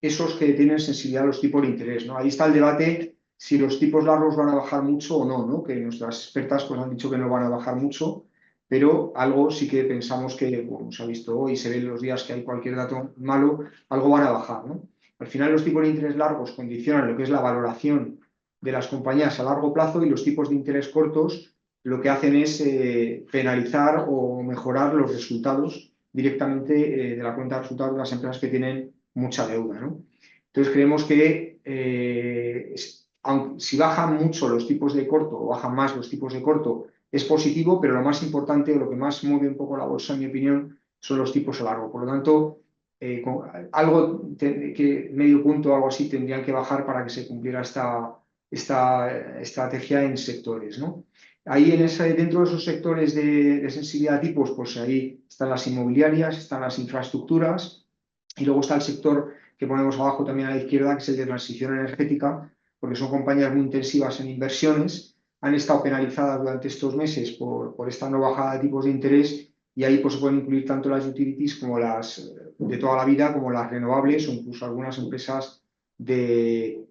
S4: esos que tienen sensibilidad a los tipos de interés, ¿no? Ahí está el debate si los tipos largos van a bajar mucho o no, ¿no? Que nuestras expertas pues, han dicho que no van a bajar mucho, pero algo sí que pensamos que, bueno, se ha visto hoy, se ve en los días que hay cualquier dato malo, algo van a bajar, ¿no? Al final los tipos de interés largos condicionan lo que es la valoración de las compañías a largo plazo y los tipos de interés cortos lo que hacen es penalizar o mejorar los resultados directamente de la cuenta de resultados de las empresas que tienen mucha deuda, ¿no? Entonces creemos que si bajan mucho los tipos de corto o bajan más los tipos de corto es positivo, pero lo más importante o lo que más mueve un poco la bolsa, en mi opinión, son los tipos a largo. Por lo tanto, medio punto o algo así tendrían que bajar para que se cumpliera esta estrategia en sectores, ¿no? Ahí dentro de esos sectores de sensibilidad a tipos, pues ahí están las inmobiliarias, están las infraestructuras y luego está el sector que ponemos abajo también a la izquierda, que es el de transición energética, porque son compañías muy intensivas en inversiones, han estado penalizadas durante estos meses por esta no bajada de tipos de interés y ahí pues, se pueden incluir tanto las utilities como las de toda la vida, como las renovables o incluso algunas empresas que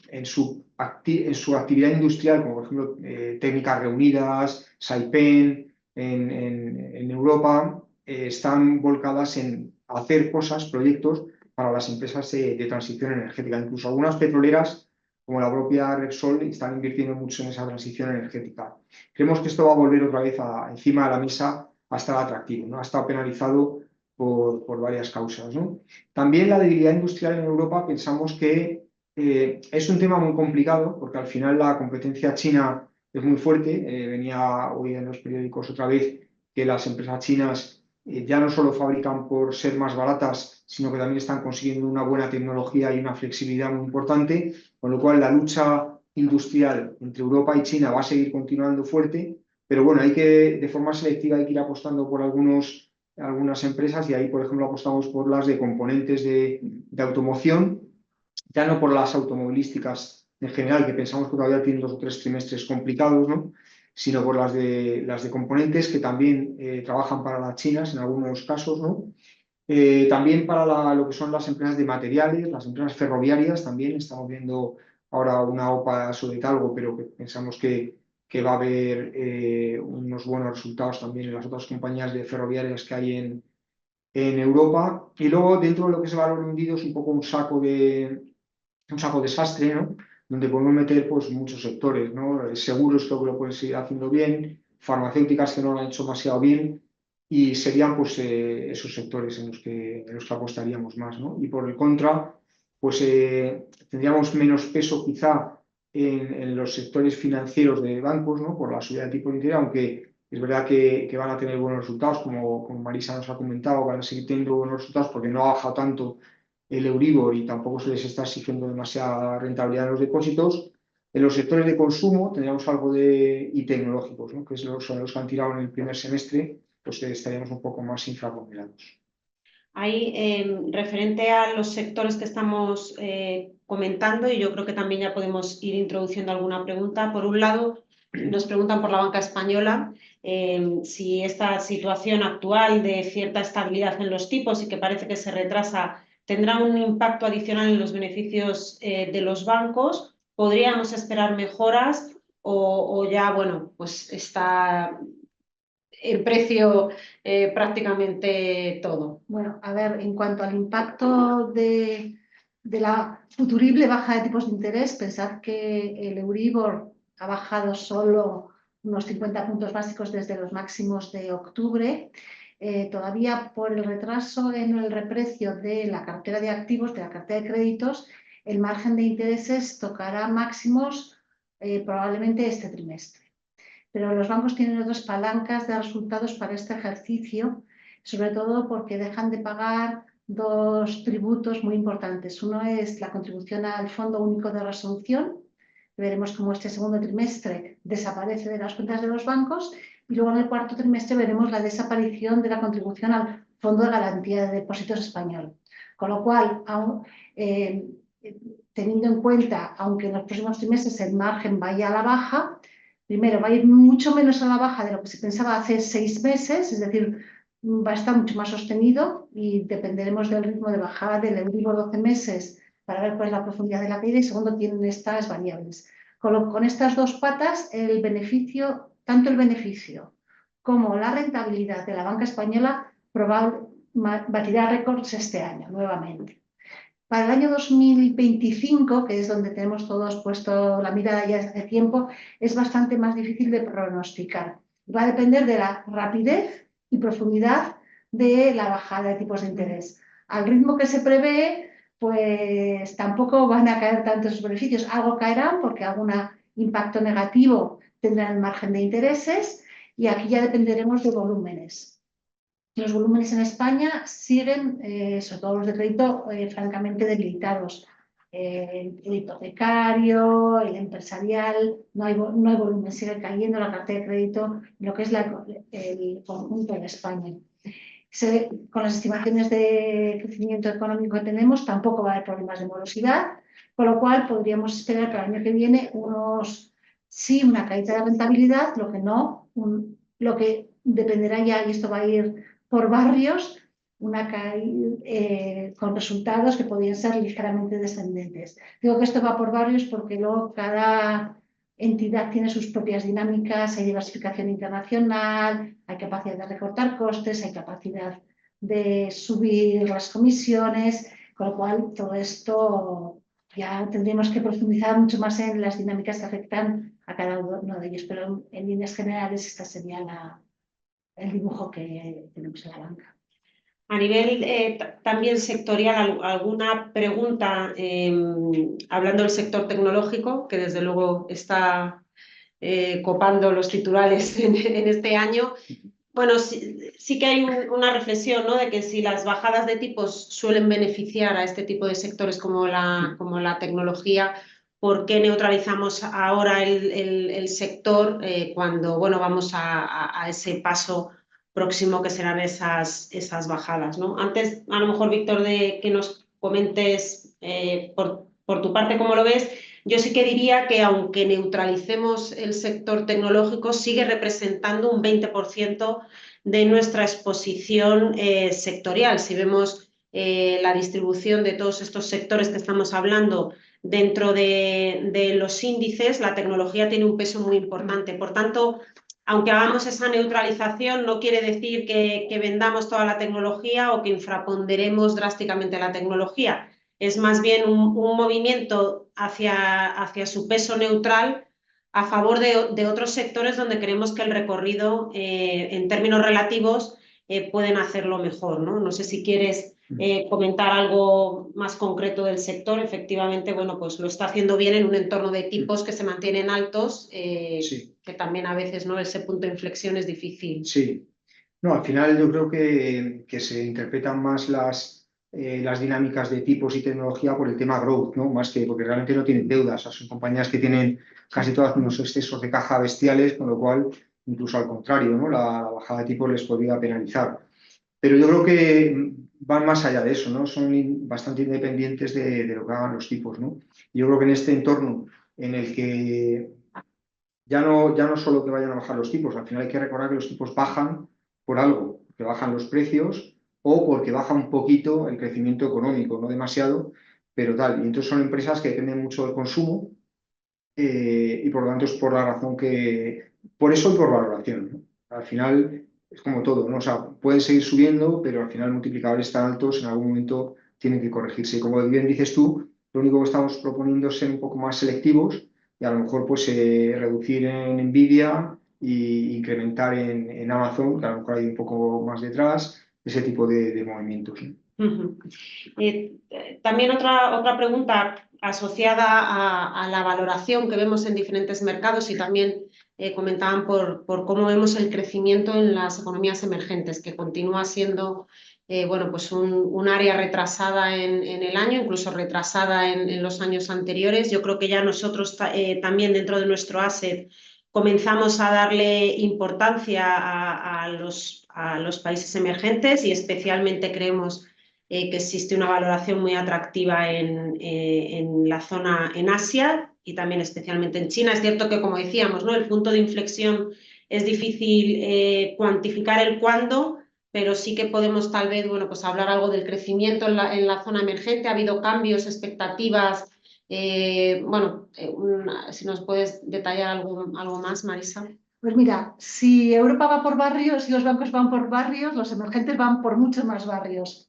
S4: en su actividad industrial, como por ejemplo Técnicas Reunidas, Saipem en Europa, están volcadas en hacer cosas, proyectos para las empresas de transición energética. Incluso algunas petroleras, como la propia Repsol, están invirtiendo mucho en esa transición energética. Creemos que esto va a volver otra vez encima de la mesa a estar atractivo, ¿no? Ha estado penalizado por varias causas, ¿no? También la debilidad industrial en Europa pensamos que es un tema muy complicado porque al final la competencia china es muy fuerte. Venía hoy en los periódicos otra vez que las empresas chinas ya no solo fabrican por ser más baratas, sino que también están consiguiendo una buena tecnología y una flexibilidad muy importante, con lo cual la lucha industrial entre Europa y China va a seguir continuando fuerte, pero bueno, de forma selectiva hay que ir apostando por algunas empresas y ahí, por ejemplo, apostamos por las de componentes de automoción, ya no por las automovilísticas en general, que pensamos que todavía tienen 2 o 3 trimestres complicados, ¿no? sino por las de componentes que también trabajan para las chinas en algunos casos, ¿no? También para lo que son las empresas de materiales, las empresas ferroviarias también. Estamos viendo ahora una OPA sobre Talgo, pero que pensamos que va a haber unos buenos resultados también en las otras compañías de ferroviarias que hay en Europa. Y luego dentro de lo que es el valor hundido es un poco un saco desastre, ¿no? Donde podemos meter pues, muchos sectores, ¿no? Seguros creo que lo pueden seguir haciendo bien, farmacéuticas que no lo han hecho demasiado bien, y serían pues, esos sectores en los que apostaríamos más, ¿no? Y por el contra, pues tendríamos menos peso quizá en los sectores financieros de bancos, ¿no? Por la subida de tipo de interés, aunque es verdad que van a tener buenos resultados, como Marisa nos ha comentado, van a seguir teniendo buenos resultados porque no ha bajado tanto el Euribor y tampoco se les está exigiendo demasiada rentabilidad en los depósitos. En los sectores de consumo tendríamos algo y tecnológicos, ¿no? Que son los que han tirado en el primer semestre, pues estaríamos un poco más infraponderados.
S1: Ahí, referente a los sectores que estamos comentando, y yo creo que también ya podemos ir introduciendo alguna pregunta. Por un lado, nos preguntan por la banca española si esta situación actual de cierta estabilidad en los tipos y que parece que se retrasa tendrá un impacto adicional en los beneficios de los bancos. ¿Podríamos esperar mejoras o ya, bueno, pues está el precio prácticamente todo?
S2: Bueno, a ver, en cuanto al impacto de la futurible baja de tipos de interés, pensad que el Euribor ha bajado solo unos 50 puntos básicos desde los máximos de octubre. Todavía por el retraso en el reprecio de la cartera de activos, de la cartera de créditos, el margen de intereses tocará máximos probablemente este trimestre. Pero los bancos tienen otras palancas de resultados para este ejercicio, sobre todo porque dejan de pagar dos tributos muy importantes. Uno es la contribución al Fondo Único de Resolución, que veremos cómo este segundo trimestre desaparece de las cuentas de los bancos, y luego en el cuarto trimestre veremos la desaparición de la contribución al Fondo de Garantía de Depósitos Español. Con lo cual, teniendo en cuenta, aunque en los próximos trimestres el margen vaya a la baja, primero, va a ir mucho menos a la baja de lo que se pensaba hace 6 meses, es decir, va a estar mucho más sostenido y dependeremos del ritmo de bajada del Euribor 12 meses para ver cuál es la profundidad de la caída, y segundo, tienen estas variables. Con estas dos patas, el beneficio, tanto el beneficio como la rentabilidad de la banca española batirá récords este año nuevamente. Para el año 2025, que es donde tenemos todos puesto la mirada ya desde hace tiempo, es bastante más difícil de pronosticar. Va a depender de la rapidez y profundidad de la bajada de tipos de interés. Al ritmo que se prevé, pues tampoco van a caer tantos esos beneficios. Algo caerán porque algún impacto negativo tendrá en el margen de intereses, y aquí ya dependeremos de volúmenes. Los volúmenes en España siguen, sobre todo los de crédito, francamente debilitados. El hipotecario, el empresarial, no hay volumen, sigue cayendo la cartera de crédito en lo que es el conjunto de España. Con las estimaciones de crecimiento económico que tenemos, tampoco va a haber problemas de morosidad, con lo cual podríamos esperar para el año que viene sí, una caída de rentabilidad, lo que dependerá ya, y esto va a ir por barrios, una caída con resultados que podrían ser ligeramente descendentes. Digo que esto va por barrios porque luego cada entidad tiene sus propias dinámicas, hay diversificación internacional, hay capacidad de recortar costes, hay capacidad de subir las comisiones, con lo cual todo esto ya tendríamos que profundizar mucho más en las dinámicas que afectan a cada uno de ellos, pero en líneas generales esta sería el dibujo que tenemos en la banca.
S1: A nivel también sectorial, alguna pregunta hablando del sector tecnológico, que desde luego está copando los titulares en este año. Bueno, sí que hay una reflexión, ¿no?, de que si las bajadas de tipos suelen beneficiar a este tipo de sectores como la tecnología, ¿por qué neutralizamos ahora el sector cuando, bueno, vamos a ese paso próximo que serán esas bajadas, ¿no? Antes, a lo mejor, Víctor, de que nos comentes por por tu parte, ¿cómo lo ves? Yo sí que diría que aunque neutralicemos el sector tecnológico, sigue representando un 20% de nuestra exposición sectorial. Si vemos la distribución de todos estos sectores que estamos hablando dentro de los índices, la tecnología tiene un peso muy importante. Por tanto, aunque hagamos esa neutralización, no quiere decir que vendamos toda la tecnología o que infraponderemos drásticamente la tecnología. Es más bien un movimiento hacia su peso neutral a favor de otros sectores donde creemos que el recorrido en términos relativos pueden hacerlo mejor, ¿no? No sé si quieres comentar algo más concreto del sector. Efectivamente, bueno, pues lo está haciendo bien en un entorno de tipos que se mantienen altos,
S4: Sí.
S1: que también a veces, ¿no?, ese punto de inflexión es difícil.
S4: Sí. No, al final yo creo que se interpretan más las dinámicas de tipos y tecnología por el tema growth, ¿no? Más que porque realmente no tienen deudas. O sea, son compañías que tienen casi todas unos excesos de caja bestiales, con lo cual, incluso al contrario, ¿no? La bajada de tipos les podría penalizar. Pero yo creo que van más allá de eso, ¿no? Son bastante independientes de lo que hagan los tipos, ¿no? Yo creo que en este entorno en el que ya no solo que vayan a bajar los tipos, al final hay que recordar que los tipos bajan por algo, que bajan los precios o porque baja un poquito el crecimiento económico, no demasiado, pero tal. Y entonces son empresas que dependen mucho del consumo y por lo tanto es por la razón por eso y por valoración, ¿no? Al final es como todo, ¿no? O sea, pueden seguir subiendo, pero al final multiplicadores tan altos en algún momento tienen que corregirse. Y como bien dices tú, lo único que estamos proponiendo es ser un poco más selectivos y a lo mejor pues reducir en Nvidia e incrementar en Amazon, que a lo mejor hay un poco más detrás, ese tipo de movimientos, ¿no?
S1: También otra pregunta asociada a la valoración que vemos en diferentes mercados y también comentaban por cómo vemos el crecimiento en las economías emergentes, que continúa siendo bueno, pues un área retrasada en el año, incluso retrasada en los años anteriores. Yo creo que ya nosotros también dentro de nuestro asset comenzamos a darle importancia a los países emergentes y especialmente creemos que existe una valoración muy atractiva en la zona en Asia y también especialmente en China. Es cierto que, como decíamos, ¿no?, el punto de inflexión es difícil cuantificar el cuándo, pero sí que podemos tal vez, bueno, pues hablar algo del crecimiento en la zona emergente. Ha habido cambios, expectativas. Bueno, si nos puedes detallar algo más, Marisa.
S2: Pues mira, si Europa va por barrios y los bancos van por barrios, los emergentes van por muchos más barrios.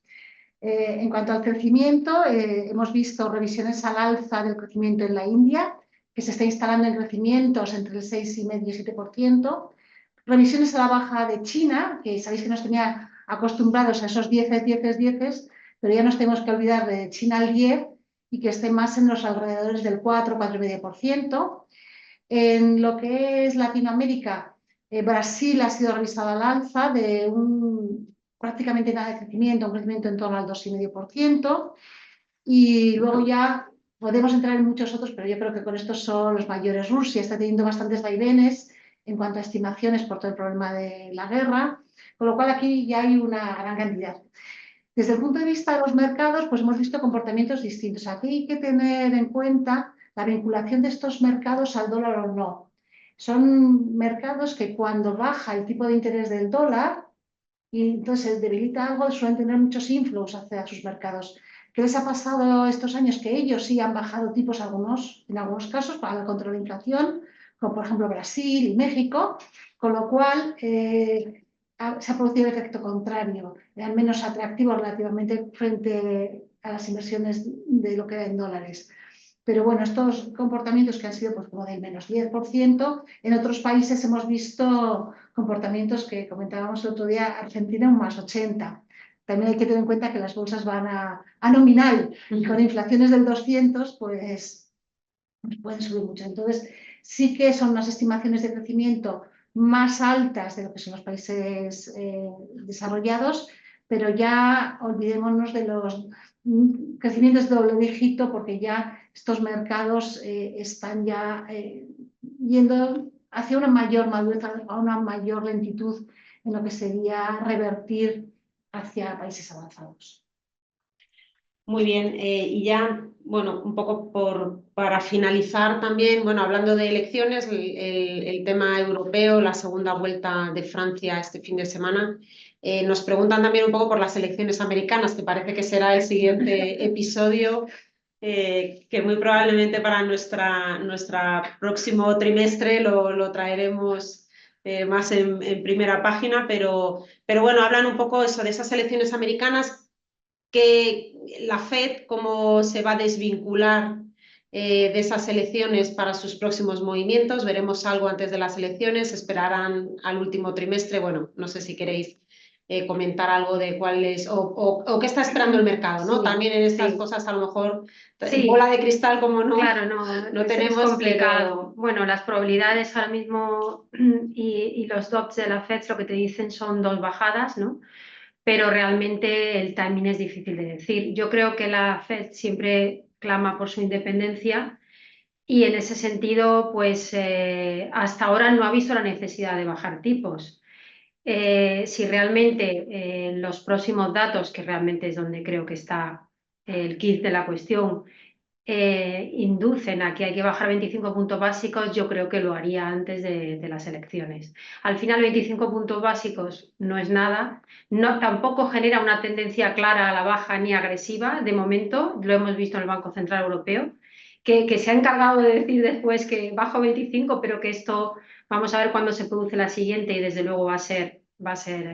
S2: En cuanto al crecimiento, hemos visto revisiones al alza del crecimiento en la India, que se está instalando en crecimientos entre el 6,5 y 7%. Revisiones a la baja de China, que sabéis que nos tenía acostumbrados a esos 10, pero ya nos tenemos que olvidar de China al 10 y que esté más en los alrededores del 4,5%. En lo que es Latinoamérica, Brasil ha sido revisado al alza de prácticamente nada de crecimiento, un crecimiento en torno al 2,5%. Y luego ya podemos entrar en muchos otros, pero yo creo que con estos son los mayores. Rusia está teniendo bastantes vaivenes en cuanto a estimaciones por todo el problema de la guerra, con lo cual aquí ya hay una gran cantidad. Desde el punto de vista de los mercados, pues hemos visto comportamientos distintos. Aquí hay que tener en cuenta la vinculación de estos mercados al dólar o no. Son mercados que cuando baja el tipo de interés del dólar y entonces se debilita algo, suelen tener muchos inflows hacia sus mercados. ¿Qué les ha pasado estos años? Que ellos sí han bajado tipos en algunos casos para el control de inflación, como por ejemplo Brasil y México, con lo cual se ha producido el efecto contrario, eran menos atractivos relativamente frente a las inversiones de lo que era en dólares. Pero bueno, estos comportamientos que han sido pues, como del menos 10%, en otros países hemos visto comportamientos que comentábamos el otro día, Argentina un más 80%. También hay que tener en cuenta que las bolsas van a nominal y con inflaciones del 200, pues pueden subir mucho. Entonces, sí que son unas estimaciones de crecimiento más altas de lo que son los países desarrollados, pero ya olvidémonos de los crecimientos de doble dígito porque ya estos mercados están ya yendo hacia una mayor madurez, a una mayor lentitud en lo que sería revertir hacia países avanzados.
S1: Muy bien, y ya, bueno, un poco para finalizar también, bueno, hablando de elecciones, el tema europeo, la segunda vuelta de Francia este fin de semana, nos preguntan también un poco por las elecciones americanas, que parece que será el siguiente episodio, que muy probablemente para nuestra próximo trimestre lo traeremos más en primera página, pero bueno, hablan un poco eso, de esas elecciones americanas, que la FED cómo se va a desvincular de esas elecciones para sus próximos movimientos. Veremos algo antes de las elecciones, esperarán al último trimestre. Bueno, no sé si queréis comentar algo de cuál es o qué está esperando el mercado, ¿no?
S3: Sí,
S1: También en estas
S3: sí.
S1: cosas a lo mejor
S3: Sí.
S1: bola de cristal como no.
S3: Claro,
S1: no
S3: es
S1: tenemos,
S3: complicado. Bueno, las probabilidades ahora mismo y los DOPs de la FED lo que te dicen son 2 bajadas, ¿no? Pero realmente el timing es difícil de decir. Yo creo que la FED siempre clama por su independencia y en ese sentido, pues hasta ahora no ha visto la necesidad de bajar tipos. Si realmente los próximos datos, que realmente es donde creo que está el kit de la cuestión, inducen a que hay que bajar 25 puntos básicos, yo creo que lo haría antes de las elecciones. Al final 25 puntos básicos no es nada, tampoco genera una tendencia clara a la baja ni agresiva, de momento, lo hemos visto en el Banco Central Europeo, que se ha encargado de decir después que bajo 25, pero que esto vamos a ver cuándo se produce la siguiente y desde luego va a ser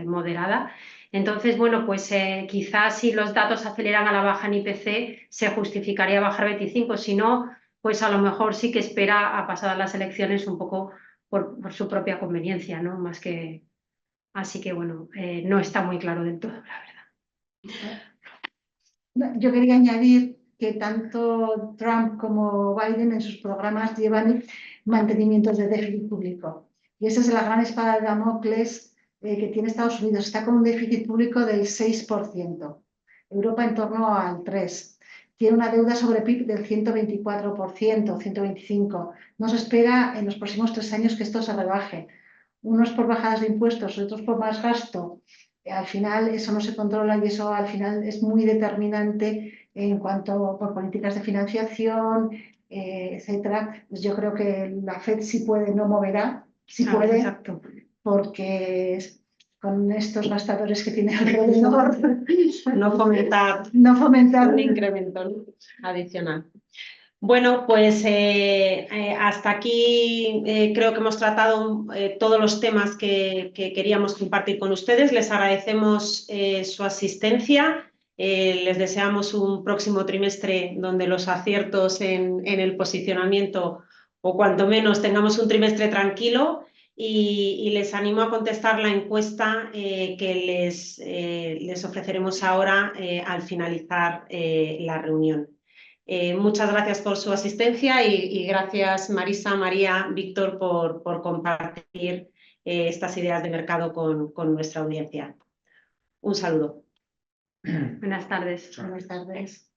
S3: moderada. Entonces, bueno, pues quizás si los datos aceleran a la baja en IPC, se justificaría bajar 25, si no, pues a lo mejor sí que espera a pasadas las elecciones un poco por su propia conveniencia, ¿no? Más que... Así que, bueno, no está muy claro del todo, la verdad.
S2: Yo quería añadir que tanto Trump como Biden en sus programas llevan mantenimientos de déficit público. Y esa es la gran espada de Damocles que tiene Estados Unidos. Está con un déficit público del 6%. Europa en torno al 3%. Tiene una deuda sobre PIB del 124%, 125%. No se espera en los próximos 3 años que esto se rebaje. Unos por bajadas de impuestos, otros por más gasto. Al final eso no se controla y eso al final es muy determinante en cuanto por políticas de financiación, etcétera. Pues yo creo que la FED sí puede, no moverá, sí puede,
S3: Exacto.
S2: porque con estos gastadores que tiene alrededor,
S1: no fomentar un incremento adicional. Bueno, pues hasta aquí creo que hemos tratado todos los temas que queríamos compartir con ustedes. Les agradecemos su asistencia. Les deseamos un próximo trimestre donde los aciertos en el posicionamiento, o cuanto menos tengamos un trimestre tranquilo, y les animo a contestar la encuesta que les ofreceremos ahora al finalizar la reunión. Muchas gracias por su asistencia y gracias Marisa, María, Víctor por compartir estas ideas de mercado con nuestra audiencia. Un saludo.
S3: Buenas tardes.
S2: Buenas tardes.